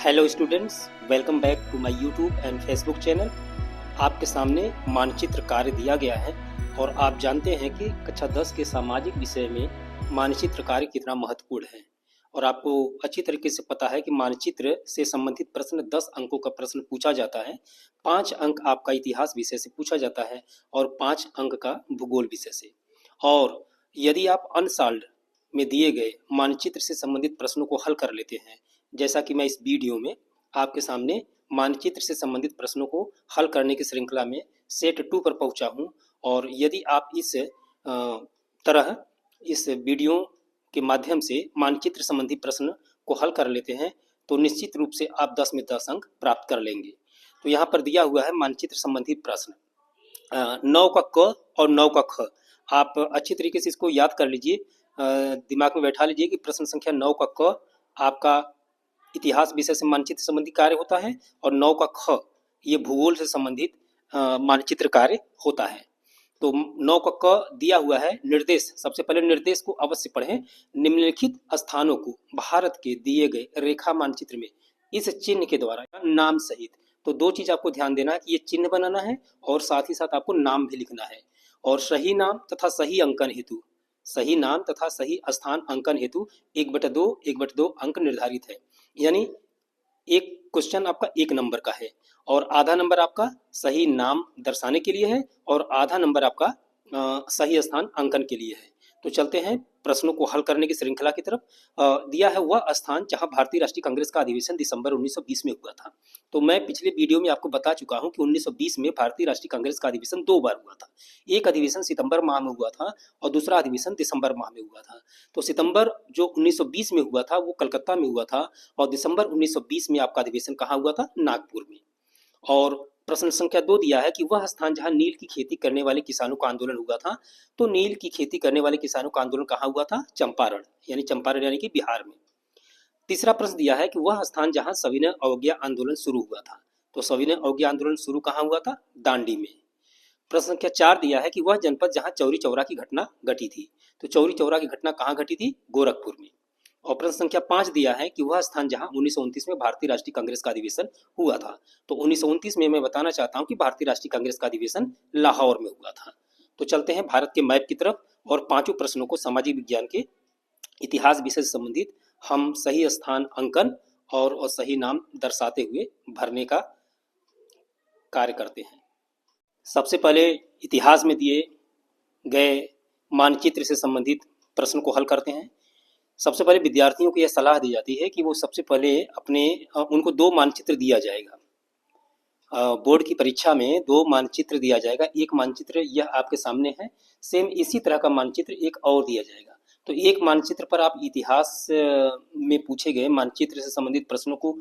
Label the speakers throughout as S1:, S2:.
S1: Hello students, welcome back to my YouTube and Facebook channel. आपके सामने मानचित्र कार्य दिया गया है और आप जानते हैं कि कक्षा 10 के सामाजिक विषय में मानचित्र कार्य कितना महत्वपूर्ण है। और आपको अच्छी तरीके से पता है कि मानचित्र से संबंधित प्रश्न 10 अंकों का प्रश्न पूछा जाता है। 5 अंक आपका इतिहास विषय से पूछा जाता है और 5 अंक का भूगोल विषय से। और यदि आप अनसॉल्व्ड में दिए गए मानचित्र से संबंधित प्रश्नों को हल कर लेते हैं, जैसा कि मैं इस वीडियो में आपके सामने मानचित्र से संबंधित प्रश्नों को हल करने की श्रृंखला में सेट 2 पर पहुंचा हूं, और यदि आप इस तरह इस वीडियो के माध्यम से मानचित्र संबंधी प्रश्न को हल कर लेते हैं तो निश्चित रूप से आप 10 में 10 अंक प्राप्त कर लेंगे। तो यहाँ पर दिया हुआ है मानचित्र संबंधी प्रश्न 9 का क और 9 का ख। आप अच्छी तरीके से इसको याद कर लीजिए, दिमाग में बैठा लीजिए कि प्रश्न संख्या 9 का क आपका इतिहास विषय से मानचित्र संबंधी कार्य होता है और 9 का ख ये भूगोल से संबंधित मानचित्र कार्य होता है। तो 9 का क दिया हुआ है निर्देश। सबसे पहले निर्देश को अवश्य पढ़ें। निम्नलिखित स्थानों को भारत के दिए गए रेखा मानचित्र में इस चिन्ह के द्वारा नाम सहित, तो दो चीज आपको ध्यान देना है कि ये चिन्ह बनाना है और साथ ही साथ आपको नाम भी लिखना है। और सही नाम तथा सही अंकन हेतु, सही नाम तथा सही स्थान अंकन हेतु 1/2 अंक निर्धारित है। यानी एक क्वेश्चन आपका 1 नंबर का है और आधा नंबर आपका सही नाम दर्शाने के लिए है और आधा नंबर आपका सही स्थान अंकन के लिए है। तो चलते हैं प्रश्नों को हल करने की श्रृंखला की तरफ। दिया है वह स्थान जहां भारतीय राष्ट्रीय कांग्रेस का अधिवेशन दिसंबर 1920 में हुआ था। तो मैं पिछले वीडियो में आपको बता चुका हूं कि 1920 में भारतीय राष्ट्रीय कांग्रेस का अधिवेशन 2 बार हुआ था। एक अधिवेशन सितंबर माह में हुआ था और दूसरा अधिवेशन दिसंबर माह में हुआ था। तो सितंबर जो 1920 में हुआ था वो कलकत्ता में हुआ था और दिसंबर 1920 में आपका अधिवेशन कहाँ हुआ था? नागपुर में। और प्रश्न संख्या 2 दिया है कि वह स्थान जहां नील की खेती करने वाले किसानों का आंदोलन हुआ था। तो नील की खेती करने वाले किसानों का आंदोलन कहाँ हुआ था? चंपारण यानी कि बिहार में। तीसरा प्रश्न दिया है कि वह स्थान जहां सविनय अवज्ञा आंदोलन शुरू हुआ था। तो सविनय अवज्ञा आंदोलन शुरू कहाँ हुआ था? दांडी में। प्रश्न संख्या 4 दिया है कि वह जनपद जहां चौरी चौरा की घटना घटी थी। तो चौरी चौरा की घटना कहाँ घटी थी? गोरखपुर में। और प्रश्न संख्या 5 दिया है कि वह स्थान जहां 1929 में भारतीय राष्ट्रीय कांग्रेस का अधिवेशन हुआ था। तो 1929 में मैं बताना चाहता हूं कि भारतीय राष्ट्रीय कांग्रेस का अधिवेशन लाहौर में हुआ था। तो चलते हैं भारत के मैप की तरफ और 5 प्रश्नों को सामाजिक विज्ञान के इतिहास विषय से संबंधित हम सही स्थान अंकन और सही नाम दर्शाते हुए भरने का कार्य करते हैं। सबसे पहले इतिहास में दिए गए मानचित्र से संबंधित प्रश्न को हल करते हैं। सबसे पहले विद्यार्थियों को यह सलाह दी जाती है कि वो सबसे पहले उनको 2 मानचित्र दिया जाएगा। बोर्ड की परीक्षा में 2 मानचित्र दिया जाएगा। एक मानचित्र यह आपके सामने है, सेम इसी तरह का मानचित्र एक और दिया जाएगा। तो एक मानचित्र पर आप इतिहास में पूछे गए मानचित्र से संबंधित प्रश्नों को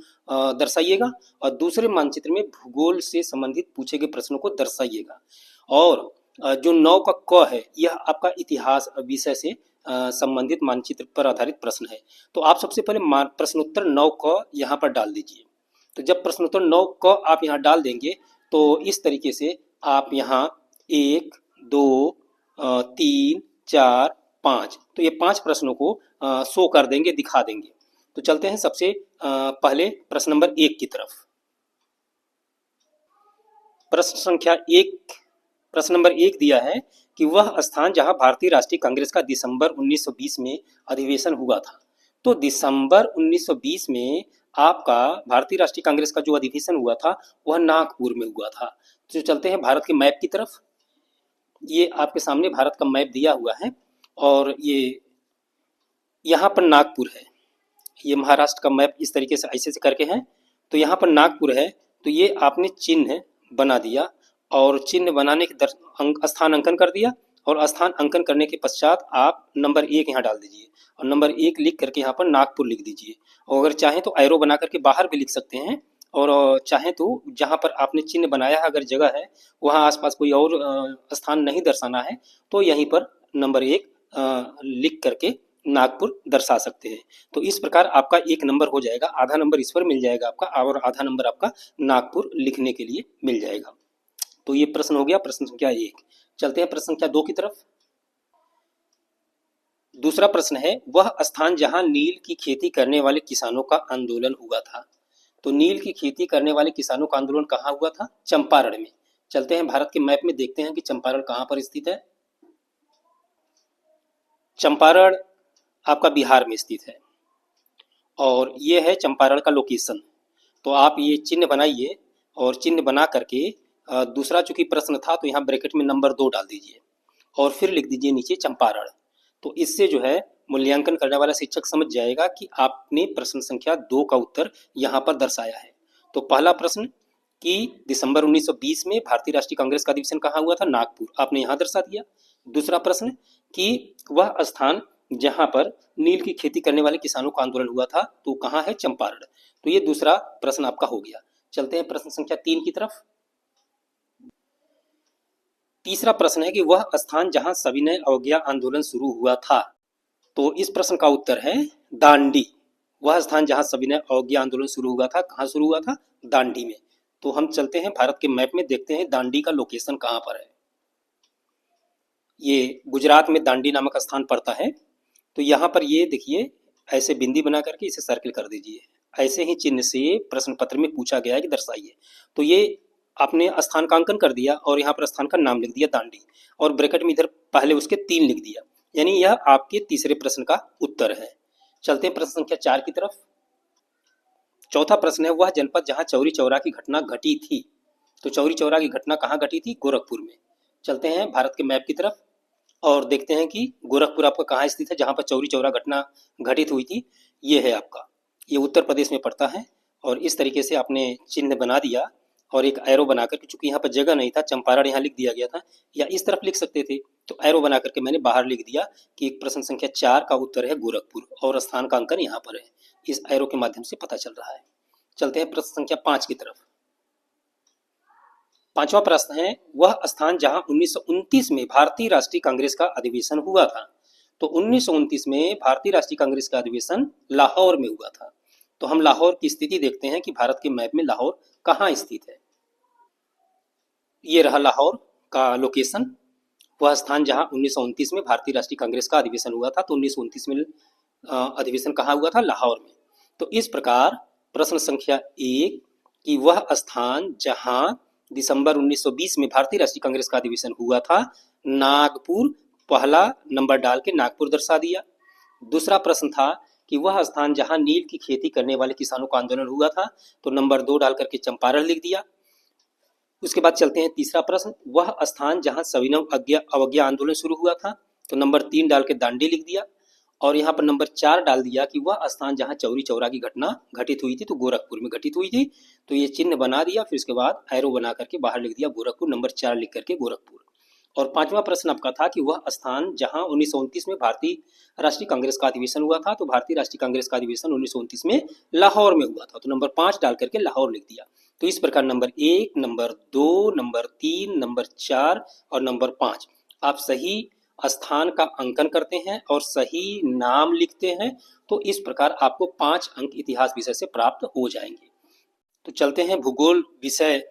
S1: दर्शाइएगा और दूसरे मानचित्र में भूगोल से संबंधित पूछे गए प्रश्नों को दर्शाइएगा। और जो 9 का क है यह आपका इतिहास विषय से संबंधित मानचित्र पर आधारित प्रश्न है। तो आप सबसे पहले प्रश्नोत्तर 9 क यहाँ पर डाल दीजिए। तो जब प्रश्नोत्तर 9 क आप यहाँ डाल देंगे तो इस तरीके से आप यहाँ 1, 2, 3, 4, 5, तो ये 5 प्रश्नों को शो कर देंगे, दिखा देंगे। तो चलते हैं सबसे पहले प्रश्न नंबर 1 की तरफ। प्रश्न नंबर 1 दिया है कि वह स्थान जहां भारतीय राष्ट्रीय कांग्रेस का दिसंबर 1920 में अधिवेशन हुआ था। तो दिसंबर 1920 में आपका भारतीय राष्ट्रीय कांग्रेस का जो अधिवेशन हुआ था वह नागपुर में हुआ था। तो चलते हैं भारत के मैप की तरफ। ये आपके सामने भारत का मैप दिया हुआ है और ये यहाँ पर नागपुर है। ये महाराष्ट्र का मैप इस तरीके से ऐसे करके है। तो यहाँ पर नागपुर है। तो ये आपने चिन्ह बना दिया और चिन्ह बनाने के स्थान अंकन कर दिया और स्थान अंकन करने के पश्चात आप नंबर 1 यहाँ डाल दीजिए और नंबर 1 लिख करके यहाँ पर नागपुर लिख दीजिए। और अगर चाहें तो एरो बना करके बाहर भी लिख सकते हैं और चाहें तो जहाँ पर आपने चिन्ह बनाया है अगर जगह है वहाँ आसपास कोई और स्थान नहीं दर्शाना है तो यहीं पर नंबर 1 लिख करके नागपुर दर्शा सकते हैं। तो इस प्रकार आपका 1 नंबर हो जाएगा, आधा नंबर इस पर मिल जाएगा आपका और आधा नंबर आपका नागपुर लिखने के लिए मिल जाएगा। तो ये प्रश्न हो गया प्रश्न संख्या 1। चलते हैं प्रश्न संख्या 2 की तरफ। दूसरा प्रश्न है वह स्थान जहां नील की खेती करने वाले किसानों का आंदोलन हुआ था। तो नील की खेती करने वाले किसानों का आंदोलन कहाँ हुआ था? चंपारण में। चलते हैं भारत के मैप में, देखते हैं कि चंपारण कहाँ पर स्थित है। चंपारण आपका बिहार में स्थित है और ये है चंपारण का लोकेशन। तो आप ये चिन्ह बनाइए और चिन्ह बना करके दूसरा चूंकि प्रश्न था तो यहाँ ब्रैकेट में नंबर 2 डाल दीजिए और फिर लिख दीजिए नीचे चंपारण। तो इससे जो है मूल्यांकन करने वाला शिक्षक समझ जाएगा कि आपने प्रश्न संख्या 2 का उत्तर यहाँ पर दर्शाया है। तो पहला प्रश्न कि दिसंबर 1920 में भारतीय राष्ट्रीय कांग्रेस का अधिवेशन कहाँ हुआ था? नागपुर, आपने यहाँ दर्शा दिया। दूसरा प्रश्न कि वह स्थान जहाँ पर नील की खेती करने वाले किसानों का आंदोलन हुआ था तो कहाँ है? चंपारण। तो ये दूसरा प्रश्न आपका हो गया। चलते हैं प्रश्न संख्या 3 की तरफ। तीसरा प्रश्न है कि वह स्थान जहां सविनय अवज्ञा आंदोलन शुरू हुआ था। तो इस प्रश्न का उत्तर है दांडी। वह स्थान जहां सविनय अवज्ञा आंदोलन शुरू हुआ था, कहां शुरू हुआ था? दांडी में। तो हम चलते हैं भारत के मैप में, देखते हैं दांडी का लोकेशन कहां पर है। ये गुजरात में दांडी नामक स्थान पड़ता है। तो यहाँ पर ये देखिए, ऐसे बिंदी बना करके इसे सर्किल कर दीजिए। ऐसे ही चिन्ह से प्रश्न पत्र में पूछा गया है कि दर्शाइए। तो ये आपने स्थान का अंकन कर दिया और यहाँ पर स्थान का नाम लिख दिया दांडी, और ब्रैकेट में इधर पहले उसके 3 लिख दिया, यानी यह आपके तीसरे प्रश्न का उत्तर है। चलते हैं प्रश्न संख्या 4 की तरफ। चौथा प्रश्न है वह जनपद जहाँ चौरी चौरा की घटना घटी थी। तो चौरी चौरा की घटना कहाँ घटी थी? गोरखपुर में। चलते हैं भारत के मैप की तरफ और देखते हैं कि गोरखपुर आपका कहाँ स्थित है, जहाँ पर चौरी चौरा घटना घटित हुई थी। ये है आपका, ये उत्तर प्रदेश में पड़ता है। और इस तरीके से आपने चिन्ह बना दिया और एक एरो बना करके, चूंकि यहाँ पर जगह नहीं था, चंपारण यहाँ लिख दिया गया था, या इस तरफ लिख सकते थे, तो एरो बना करके मैंने बाहर लिख दिया कि प्रश्न संख्या 4 का उत्तर है गोरखपुर और स्थान का अंकन यहाँ पर है। इस एरो के माध्यम से पता चल रहा है। चलते हैं प्रश्न संख्या 5 की तरफ। पांचवा प्रश्न है वह स्थान जहां 1929 में भारतीय राष्ट्रीय कांग्रेस का अधिवेशन हुआ था। तो 1929 में भारतीय राष्ट्रीय कांग्रेस का अधिवेशन लाहौर में हुआ था। तो हम लाहौर की स्थिति देखते हैं कि भारत के मैप में लाहौर कहाँ स्थित है। ये रहा लाहौर का लोकेशन, वह स्थान जहां 1929 में भारतीय राष्ट्रीय कांग्रेस का अधिवेशन हुआ था। तो 1929 में अधिवेशन कहाँ हुआ था? लाहौर में। तो इस प्रकार प्रश्न संख्या 1 कि वह स्थान जहां दिसंबर 1920 में भारतीय राष्ट्रीय कांग्रेस का अधिवेशन हुआ था, नागपुर, पहला नंबर डाल के नागपुर दर्शा दिया। दूसरा प्रश्न था कि वह स्थान जहां नील की खेती करने वाले किसानों का आंदोलन हुआ था, तो नंबर 2 डाल करके चंपारण लिख दिया। उसके बाद चलते हैं तीसरा प्रश्न, वह स्थान जहां सविनय अवज्ञा आंदोलन शुरू हुआ था, तो नंबर 3 डाल के दांडी लिख दिया। और यहाँ पर नंबर 4 डाल दिया कि वह स्थान जहां चौरी चौरा की घटना घटित हुई थी, तो गोरखपुर में घटित हुई थी। तो ये चिन्ह बना दिया, फिर उसके बाद एरो बना करके बाहर लिख दिया गोरखपुर, नंबर 4 लिख करके गोरखपुर। और पांचवा प्रश्न आपका था कि वह स्थान जहां 1929 में भारतीय राष्ट्रीय कांग्रेस का अधिवेशन हुआ था, तो भारतीय राष्ट्रीय कांग्रेस का अधिवेशन 1929 में लाहौर में हुआ था। तो नंबर 5 डाल करके लाहौर लिख दिया। तो इस प्रकार नंबर 1, नंबर 2, नंबर 3, नंबर 4 और नंबर 5 आप सही स्थान का अंकन करते हैं और सही नाम लिखते हैं, तो इस प्रकार आपको 5 अंक इतिहास विषय से प्राप्त हो जाएंगे। तो चलते हैं भूगोल विषय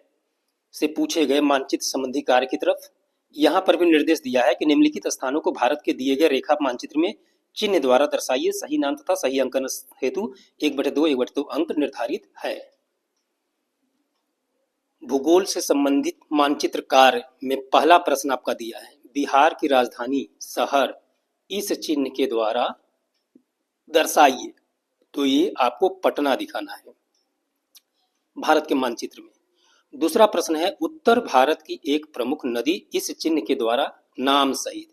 S1: से पूछे गए मानचित्र संबंधी कार्य की तरफ। यहाँ पर भी निर्देश दिया है कि निम्नलिखित स्थानों को भारत के दिए गए रेखा मानचित्र में चिन्ह द्वारा दर्शाइए। सही नाम तथा सही अंकन हेतु 1/2 1/2 अंक निर्धारित है। भूगोल से संबंधित मानचित्र कार्य में पहला प्रश्न आपका दिया है, बिहार की राजधानी शहर इस चिन्ह के द्वारा दर्शाइए। तो ये आपको पटना दिखाना है भारत के मानचित्र में। दूसरा प्रश्न है उत्तर भारत की एक प्रमुख नदी इस चिन्ह के द्वारा नाम सहित।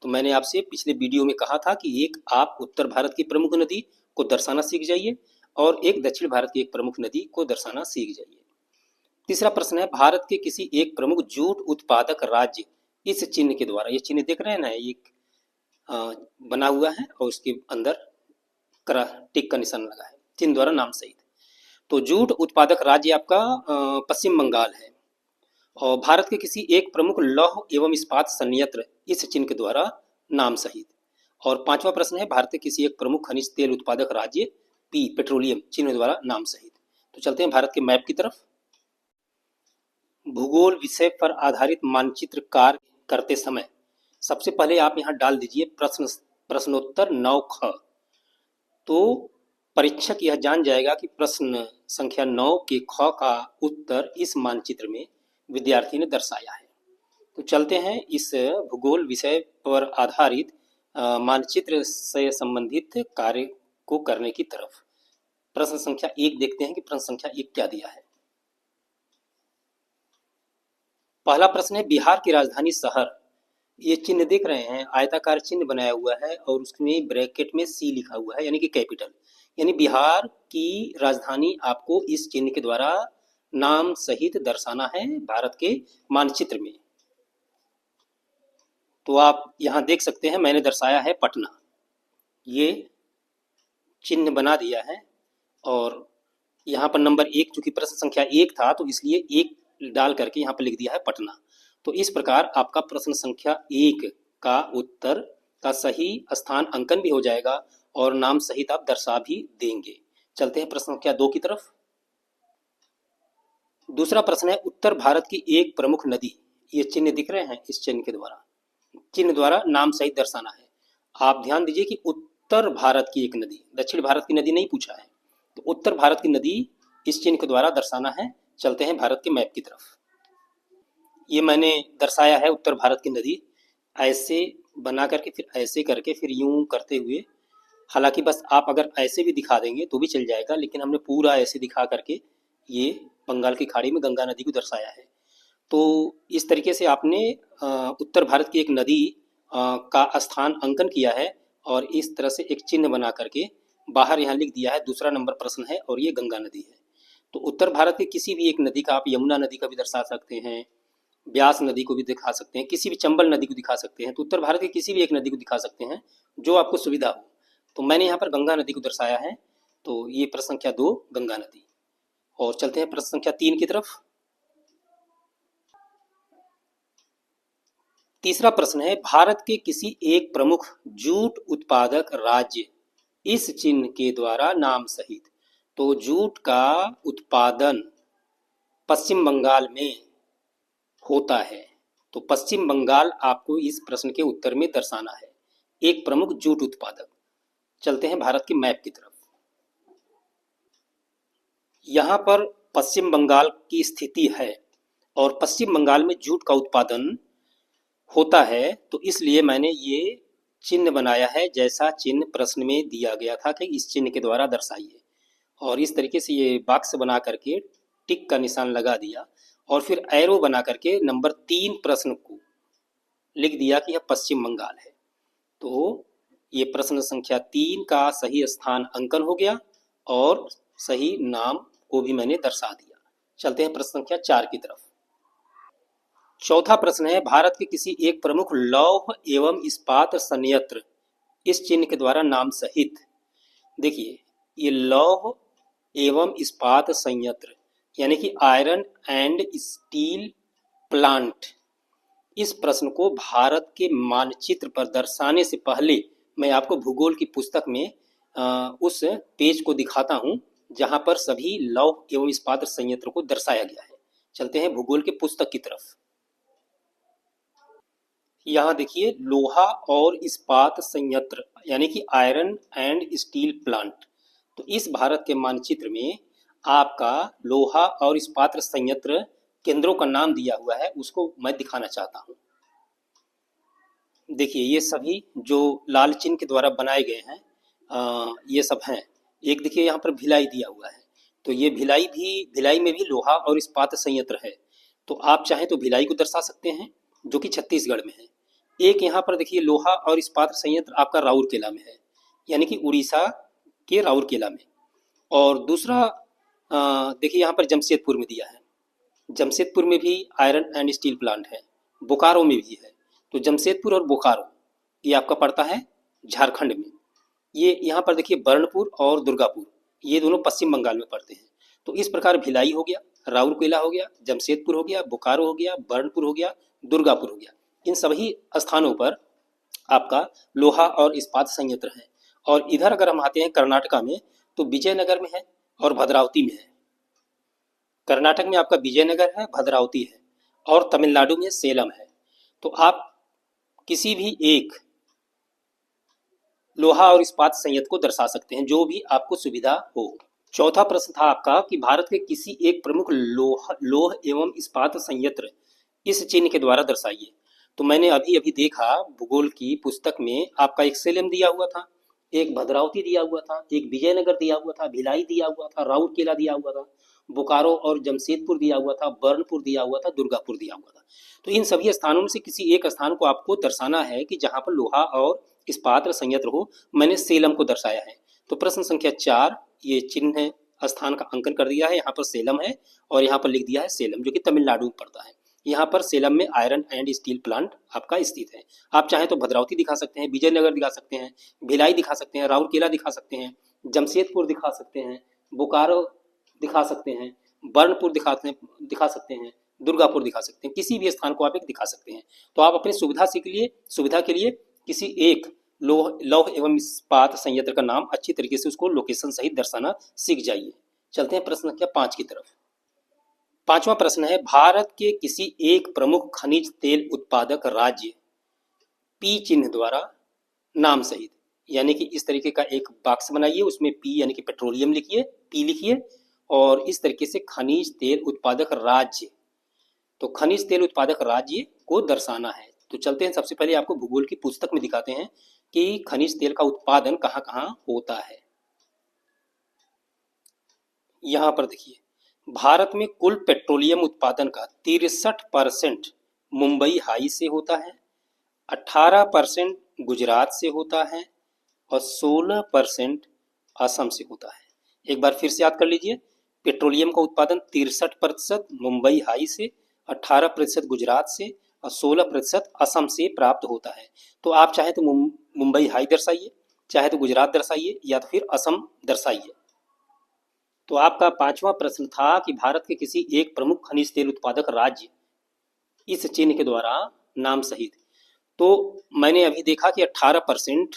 S1: तो मैंने आपसे पिछले वीडियो में कहा था कि एक आप उत्तर भारत की प्रमुख नदी को दर्शाना सीख जाइए और एक दक्षिण भारत की एक प्रमुख नदी को दर्शाना सीख जाइए। तीसरा प्रश्न है भारत के किसी एक प्रमुख जूट उत्पादक राज्य इस चिन्ह के द्वारा, ये चिन्ह देख रहे हैं ना, एक बना हुआ है और उसके अंदर टिक का निशान लगा है, चिन्ह द्वारा नाम सहित। तो जूट उत्पादक राज्य आपका पश्चिम बंगाल है। और भारत के किसी एक प्रमुख लौह एवं इस्पात संयंत्र इस चिन्ह के द्वारा नाम सहित। और पांचवा प्रश्न है भारत के किसी एक प्रमुख खनिज तेल उत्पादक राज्य पी पेट्रोलियम चिन्ह द्वारा नाम सहित। तो चलते हैं भारत के मैप की तरफ। भूगोल विषय पर आधारित मानचित्र कार्य करते समय सबसे पहले आप यहाँ डाल दीजिए प्रश्नोत्तर 9 ख। तो परीक्षक यह जान जाएगा कि प्रश्न संख्या 9 के ख का उत्तर इस मानचित्र में विद्यार्थी ने दर्शाया है। तो चलते हैं इस भूगोल विषय पर आधारित मानचित्र से संबंधित कार्य को करने की तरफ। प्रश्न संख्या 1 देखते हैं कि प्रश्न संख्या 1 क्या दिया है। पहला प्रश्न है, बिहार की राजधानी शहर, ये चिन्ह देख रहे हैं, आयताकार चिन्ह बनाया हुआ है और उसमें ब्रैकेट में सी लिखा हुआ है, यानी कि कैपिटल, यानी बिहार की राजधानी आपको इस चिन्ह के द्वारा नाम सहित दर्शाना है भारत के मानचित्र में। तो आप यहां देख सकते हैं मैंने दर्शाया है पटना, ये चिन्ह बना दिया है और यहाँ पर नंबर 1 चूंकि प्रश्न संख्या 1 था तो इसलिए 1 डाल करके यहाँ पर लिख दिया है पटना। तो इस प्रकार आपका प्रश्न संख्या 1 का उत्तर का सही स्थान अंकन भी हो जाएगा और नाम सहित आप दर्शा भी देंगे। चलते हैं प्रश्न संख्या 2 की तरफ। दूसरा प्रश्न है, उत्तर भारत की एक प्रमुख नदी, ये चिन्ह दिख रहे हैं, इस चिन्ह द्वारा नाम सहित दर्शाना है। आप ध्यान दीजिए कि उत्तर भारत की एक नदी, दक्षिण भारत की नदी नहीं पूछा है, तो उत्तर भारत की नदी इस चिन्ह के द्वारा दर्शाना है। चलते हैं भारत के मैप की तरफ। ये मैंने दर्शाया है उत्तर भारत की नदी, ऐसे बना करके फिर ऐसे करके फिर यूं करते हुए, हालांकि बस आप अगर ऐसे भी दिखा देंगे तो भी चल जाएगा, लेकिन हमने पूरा ऐसे दिखा करके ये बंगाल की खाड़ी में गंगा नदी को दर्शाया है। तो इस तरीके से आपने उत्तर भारत की एक नदी का स्थान अंकन किया है और इस तरह से एक चिन्ह बना करके बाहर यहाँ लिख दिया है। दूसरा नंबर प्रश्न है और ये गंगा नदी है। तो उत्तर भारत की किसी भी एक नदी का आप यमुना नदी का भी दर्शा सकते हैं, ब्यास नदी को भी दिखा सकते हैं, किसी भी चंबल नदी को दिखा सकते हैं। तो उत्तर भारत की किसी भी एक नदी को दिखा सकते हैं जो आपको सुविधा हो। तो मैंने यहाँ पर गंगा नदी को दर्शाया है, तो ये प्रश्न संख्या 2 गंगा नदी। और चलते हैं प्रश्न संख्या 3 की तरफ। तीसरा प्रश्न है, भारत के किसी एक प्रमुख जूट उत्पादक राज्य इस चिन्ह के द्वारा नाम सहित। तो जूट का उत्पादन पश्चिम बंगाल में होता है, तो पश्चिम बंगाल आपको इस प्रश्न के उत्तर में दर्शाना है, एक प्रमुख जूट उत्पादक। चलते हैं भारत के मैप की तरफ। यहाँ पर पश्चिम बंगाल की स्थिति है और पश्चिम बंगाल में जूट का उत्पादन होता है, तो इसलिए मैंने ये चिन्ह बनाया है जैसा चिन्ह प्रश्न में दिया गया था कि इस चिन्ह के द्वारा दर्शाइए। और इस तरीके से ये बॉक्स बना करके टिक का निशान लगा दिया और फिर एरो बना करके नंबर 3 प्रश्न को लिख दिया कि यह पश्चिम बंगाल है। तो ये प्रश्न संख्या 3 का सही स्थान अंकन हो गया और सही नाम को भी मैंने दर्शा दिया। चलते हैं प्रश्न संख्या 4 की तरफ। चौथा प्रश्न है, भारत के किसी एक प्रमुख लौह एवं इस्पात संयंत्र इस चिन्ह के द्वारा नाम सहित। देखिए ये लौह एवं इस्पात संयंत्र यानी कि आयरन एंड स्टील प्लांट, इस प्रश्न को भारत के मानचित्र पर दर्शाने से पहले मैं आपको भूगोल की पुस्तक में उस पेज को दिखाता हूं जहां पर सभी लौह एवं इस्पात संयंत्र को दर्शाया गया है। चलते हैं भूगोल के पुस्तक की तरफ। यहाँ देखिए लोहा और इस्पात संयंत्र यानी कि आयरन एंड स्टील प्लांट, तो इस भारत के मानचित्र में आपका लोहा और इस्पात संयंत्र केंद्रों का नाम दिया हुआ है, उसको मैं दिखाना चाहता हूँ। देखिए ये सभी जो लाल चिन्ह के द्वारा बनाए गए हैं ये सब हैं। एक देखिए यहाँ पर भिलाई दिया हुआ है, तो ये भिलाई में भी लोहा और इस्पात संयंत्र है, तो आप चाहें तो भिलाई को दर्शा सकते हैं जो कि छत्तीसगढ़ में है। एक यहाँ पर देखिए लोहा और इस्पात संयंत्र आपका राउरकेला में है, यानी कि उड़ीसा के राउरकेला में। और दूसरा देखिए यहाँ पर जमशेदपुर में दिया है, जमशेदपुर में भी आयरन एंड स्टील प्लांट है, बोकारो में भी है। तो जमशेदपुर और बोकारो ये आपका पड़ता है झारखंड में। ये यहाँ पर देखिए बर्नपुर और दुर्गापुर, ये दोनों पश्चिम बंगाल में पड़ते हैं। तो इस प्रकार भिलाई हो गया, राउरकेला हो गया, जमशेदपुर हो गया, बोकारो हो गया, बर्नपुर हो गया, दुर्गापुर हो गया, इन सभी स्थानों पर आपका लोहा और इस्पात संयंत्र है। और इधर अगर हम आते हैं कर्नाटका में, तो विजयनगर में है और भद्रावती में है। कर्नाटक में आपका विजयनगर है, भद्रावती है, और तमिलनाडु में सेलम है। तो आप किसी भी एक लोहा और इस्पात संयंत्र को दर्शा सकते हैं, जो भी आपको सुविधा हो। चौथा प्रश्न था आपका कि भारत के किसी एक प्रमुख लोह एवं इस्पात संयंत्र इस चिन्ह के द्वारा दर्शाइए। तो मैंने अभी अभी देखा भूगोल की पुस्तक में आपका एक सेलम दिया हुआ था, एक भद्रावती दिया हुआ था, एक विजयनगर दिया हुआ था, भिलाई दिया हुआ था, राउरकेला दिया हुआ था, बोकारो और जमशेदपुर दिया हुआ था, बर्नपुर दिया हुआ था, दुर्गापुर दिया हुआ था। तो इन सभी स्थानों में से किसी एक स्थान को आपको दर्शाना है कि जहां पर लोहा और इस्पात संयंत्र हो। मैंने सेलम को दर्शाया है। तो प्रश्न संख्या 4 ये चिन्ह है, स्थान का अंकन कर दिया है। यहाँ पर सेलम है और यहाँ पर लिख दिया है सेलम, जो कि तमिलनाडु में पड़ता है। यहाँ पर सेलम में आयरन एंड स्टील प्लांट आपका स्थित है। आप चाहें तो भद्रावती दिखा सकते हैं, विजयनगर दिखा सकते हैं, भिलाई दिखा सकते हैं, राउरकेला दिखा सकते हैं, जमशेदपुर दिखा सकते हैं, बोकारो दिखा सकते हैं, बर्नपुर दिखा सकते हैं, दुर्गापुर दिखा सकते हैं। किसी भी स्थान को आप एक दिखा सकते हैं। तो आप अपनी सुविधा के लिए किसी एक लौह एवं इस्पात संयंत्र का नाम अच्छी तरीके से उसको लोकेशन सहित दर्शाना सीख जाइए। चलते हैं प्रश्न संख्या 5 की तरफ। पांचवा प्रश्न है, भारत के किसी एक प्रमुख खनिज तेल उत्पादक राज्य पी चिन्ह द्वारा नाम सहित, यानी कि इस तरीके का एक बॉक्स बनाइए, उसमें पी यानी कि पेट्रोलियम लिखिए, पी लिखिए और इस तरीके से खनिज तेल उत्पादक राज्य, तो खनिज तेल उत्पादक राज्य को दर्शाना है। तो चलते हैं, सबसे पहले आपको भूगोल की पुस्तक में दिखाते हैं कि खनिज तेल का उत्पादन कहाँ कहाँ होता है। यहाँ पर देखिए, भारत में कुल पेट्रोलियम उत्पादन का 63% मुंबई हाई से होता है, 18% गुजरात से होता है और 16% असम से होता है। एक बार फिर से याद कर लीजिए, पेट्रोलियम का उत्पादन 63% मुंबई हाई से, 18% गुजरात से और 16% असम से प्राप्त होता है। तो आप चाहे तो मुंबई हाई दर्शाइए, चाहे तो गुजरात दर्शाइए या तो फिर असम दर्शाइए। तो आपका पांचवा प्रश्न था कि भारत के किसी एक प्रमुख खनिज तेल उत्पादक राज्य इस चिन्ह के द्वारा नाम सहित। तो मैंने अभी देखा कि 18%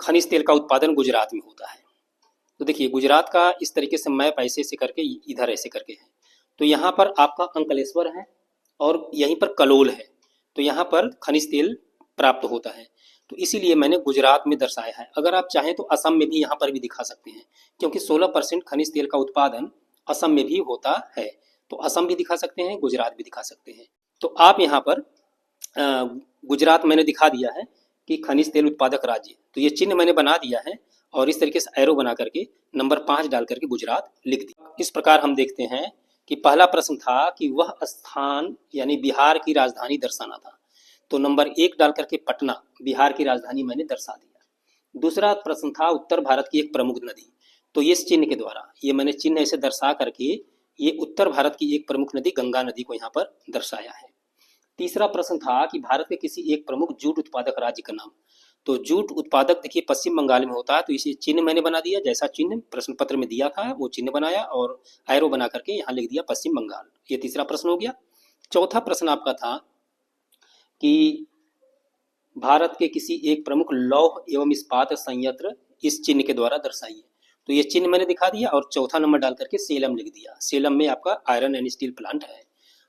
S1: खनिज तेल का उत्पादन गुजरात में होता है। तो देखिए, गुजरात का इस तरीके से मैप ऐसे करके इधर ऐसे करके है। तो यहाँ पर आपका अंकलेश्वर है और यहीं पर कलोल है। तो यहाँ पर खनिज तेल प्राप्त होता है, तो इसीलिए मैंने गुजरात में दर्शाया है। अगर आप चाहें तो असम में भी यहाँ पर भी दिखा सकते हैं, क्योंकि 16% खनिज तेल का उत्पादन असम में भी होता है। तो असम भी दिखा सकते हैं, गुजरात भी दिखा सकते हैं। तो आप यहाँ पर गुजरात मैंने दिखा दिया है कि खनिज तेल उत्पादक राज्य, तो ये चिन्ह मैंने बना दिया है और इस तरीके से एरो बना करके नंबर 5 डाल करके गुजरात लिख दिया। इस प्रकार हम देखते हैं कि पहला प्रश्न था कि वह स्थान यानी बिहार की राजधानी दर्शाना था। तो नंबर 1 डाल करके पटना बिहार की राजधानी मैंने दर्शा दिया। दूसरा प्रश्न था उत्तर भारत की एक प्रमुख नदी, तो इस चिन्ह के द्वारा, ये मैंने चिन्ह ऐसे दर्शा करके ये उत्तर भारत की एक प्रमुख नदी गंगा नदी को यहाँ पर दर्शाया है। तीसरा प्रश्न था कि भारत के किसी एक प्रमुख जूट उत्पादक राज्य का नाम। तो जूट उत्पादक देखिए पश्चिम बंगाल में होता है, तो इसे चिन्ह मैंने बना दिया, जैसा चिन्ह प्रश्न पत्र में दिया था वो चिन्ह बनाया और एरो बना करके यहाँ लिख दिया पश्चिम बंगाल। ये तीसरा प्रश्न हो गया। चौथा प्रश्न आपका था कि भारत के किसी एक प्रमुख लौह एवं इस्पात संयंत्र इस चिन्ह के द्वारा दर्शाइए। तो ये चिन्ह मैंने दिखा दिया और चौथा नंबर डाल करके सेलम लिख दिया। सेलम में आपका आयरन एंड स्टील प्लांट है।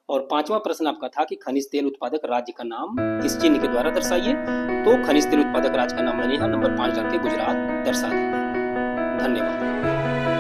S1: और पांचवा प्रश्न आपका था कि खनिज तेल उत्पादक राज्य का नाम इस चिन्ह के द्वारा दर्शाइए। तो खनिज तेल उत्पादक राज्य का नाम मैंने यहाँ नंबर 5 डाल के गुजरात दर्शा दिया। धन्यवाद।